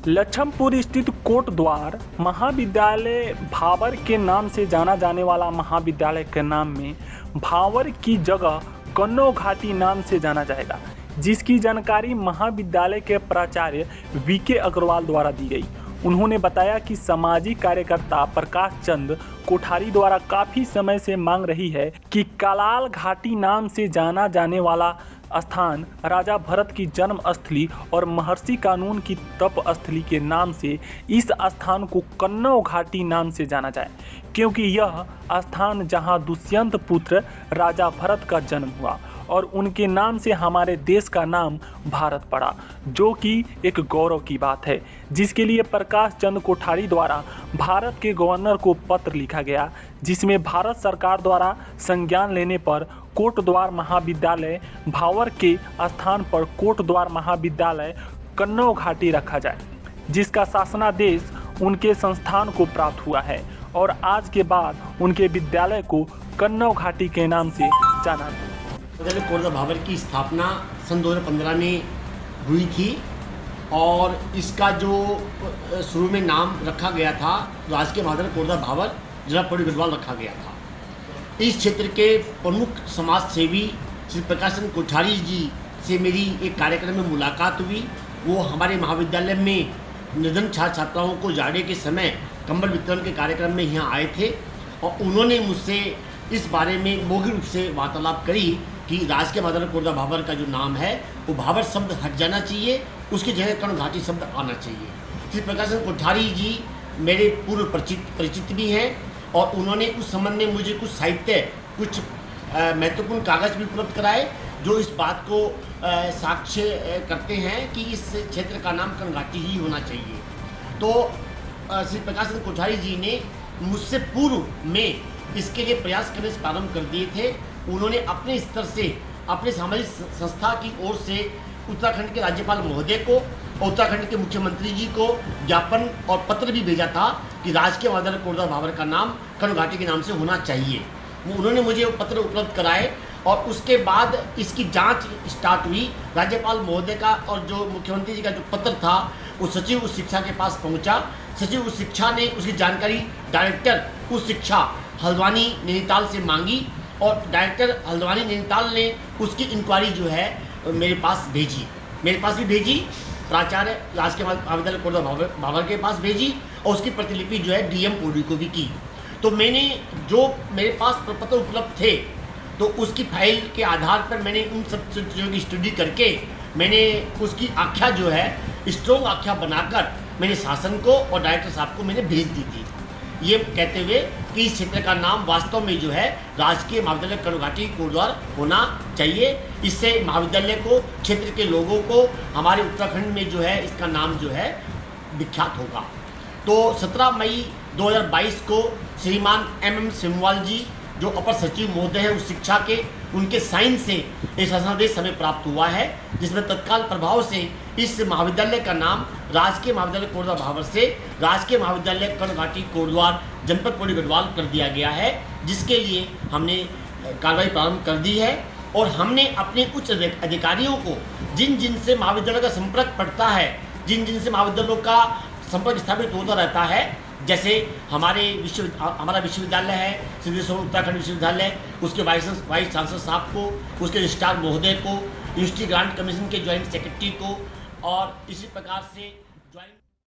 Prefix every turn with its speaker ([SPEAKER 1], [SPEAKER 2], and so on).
[SPEAKER 1] लछमपुर स्थित कोटद्वार महाविद्यालय भावर के नाम से जाना जाने वाला महाविद्यालय के नाम में भावर की जगह कन्नौ घाटी नाम से जाना जाएगा, जिसकी जानकारी महाविद्यालय के प्राचार्य वीके अग्रवाल द्वारा दी गई। उन्होंने बताया कि सामाजिक कार्यकर्ता प्रकाश चंद कोठारी द्वारा काफ़ी समय से मांग रही है कि कलाल घाटी नाम से जाना जाने वाला स्थान राजा भरत की जन्म स्थली और महर्षि कानून की तप स्थली के नाम से इस स्थान को कन्नौ घाटी नाम से जाना जाए, क्योंकि यह स्थान जहां दुष्यंत पुत्र राजा भरत का जन्म हुआ और उनके नाम से हमारे देश का नाम भारत पड़ा, जो कि एक गौरव की बात है, जिसके लिए प्रकाश चंद कोठारी द्वारा भारत के गवर्नर को पत्र लिखा गया, जिसमें भारत सरकार द्वारा संज्ञान लेने पर कोटद्वार महाविद्यालय भावर के स्थान पर कोटद्वार महाविद्यालय कन्नौ घाटी रखा जाए, जिसका शासनादेश उनके संस्थान को प्राप्त हुआ है और आज के बाद उनके विद्यालय को कन्नौ घाटी के नाम से जाना
[SPEAKER 2] महाविद्यालय कोटद्वार भावर की स्थापना सन 2015 में हुई थी और इसका जो शुरू में नाम रखा गया था राजकीय महाविद्यालय कोटद्वार भावर जिला पौड़ी गढ़वाल रखा गया था। इस क्षेत्र के प्रमुख समाज सेवी श्री प्रकाश चंद कोठारी जी से मेरी एक कार्यक्रम में मुलाकात हुई। वो हमारे महाविद्यालय में निर्धन छात्र छात्राओं को जाड़े के समय कंबल वितरण के कार्यक्रम में यहाँ आए थे और उन्होंने मुझसे इस बारे में मौखिक रूप से वार्तालाप करी कि राजकीय महाविद्यालय कोटद्वार भावर का जो नाम है वो भावर शब्द हट जाना चाहिए, उसकी जगह कन्नौ घाटी शब्द आना चाहिए। श्री प्रकाश चंद कोठारी जी मेरे पूर्व परिचित भी हैं और उन्होंने उस संबंध में मुझे कुछ साहित्य, कुछ महत्वपूर्ण कागज भी उपलब्ध कराए जो इस बात को साक्ष्य करते हैं कि इस क्षेत्र का नाम कन्नौ घाटी ही होना चाहिए। तो श्री प्रकाश चंद कोठारी जी ने मुझसे पूर्व में इसके लिए प्रयास करने से प्रारंभ कर दिए थे। उन्होंने अपने स्तर से अपने सामाजिक संस्था की ओर से उत्तराखंड के राज्यपाल महोदय को और उत्तराखंड के मुख्यमंत्री जी को ज्ञापन और पत्र भी भेजा था कि राजकीय महाविद्यालय कोटद्वार भावर का नाम कन्नौ घाटी के नाम से होना चाहिए। उन्होंने मुझे वो पत्र उपलब्ध कराए और उसके बाद इसकी जांच स्टार्ट हुई। राज्यपाल महोदय का और जो मुख्यमंत्री जी का जो पत्र था वो सचिव उच्च शिक्षा के पास पहुंचा। सचिव उच्च शिक्षा ने उसकी जानकारी डायरेक्टर उच्च शिक्षा हल्द्वानी नैनीताल से मांगी और डायरेक्टर हल्द्वानी नैनीताल ने उसकी इंक्वायरी जो है मेरे पास भी भेजी, प्राचार्य राजकीय महाविद्यालय कोटद्वार भावर के पास भेजी और उसकी प्रतिलिपि जो है डीएम पौड़ी को भी की। तो मैंने जो मेरे पास प्रपत्र उपलब्ध थे तो उसकी फाइल के आधार पर मैंने उन सब चीज़ों की स्टडी करके मैंने उसकी आख्या जो है स्ट्रॉन्ग आख्या बनाकर मैंने शासन को और डायरेक्टर साहब को मैंने भेज दी थी, ये कहते हुए कि इस क्षेत्र का नाम वास्तव में जो है राजकीय महाविद्यालय कन्नौ घाटी कोटद्वार होना चाहिए। इससे महाविद्यालय को, क्षेत्र के लोगों को, हमारे उत्तराखंड में जो है इसका नाम जो है विख्यात होगा। तो 17 मई 2022 को श्रीमान MM सिमवाल जी जो अपर सचिव महोदय हैं उस शिक्षा के, उनके साइन से एक शासनादेश हमें प्राप्त हुआ है, जिसमें तत्काल प्रभाव से इस महाविद्यालय का नाम राजकीय महाविद्यालय कोटद्वार भावर से राजकीय महाविद्यालय कन्नौ घाटी कोटद्वार जनपद पौड़ी गढ़वाल कर दिया गया है, जिसके लिए हमने कार्रवाई प्रारंभ कर दी है। और हमने अपने उच्च अधिकारियों को जिन जिन से महाविद्यालय का संपर्क पड़ता है, जिन जिन से महाविद्यालयों का संपर्क स्थापित होता रहता है, जैसे हमारा विश्वविद्यालय है सिद्धेश्वर उत्तराखंड विश्वविद्यालय, उसके वाइस चांसलर साहब को, उसके रजिस्ट्रार महोदय को, यूनिवर्सिटी ग्रांट कमीशन के ज्वाइंट सेक्रेटरी को और इसी प्रकार से ज्वाइंट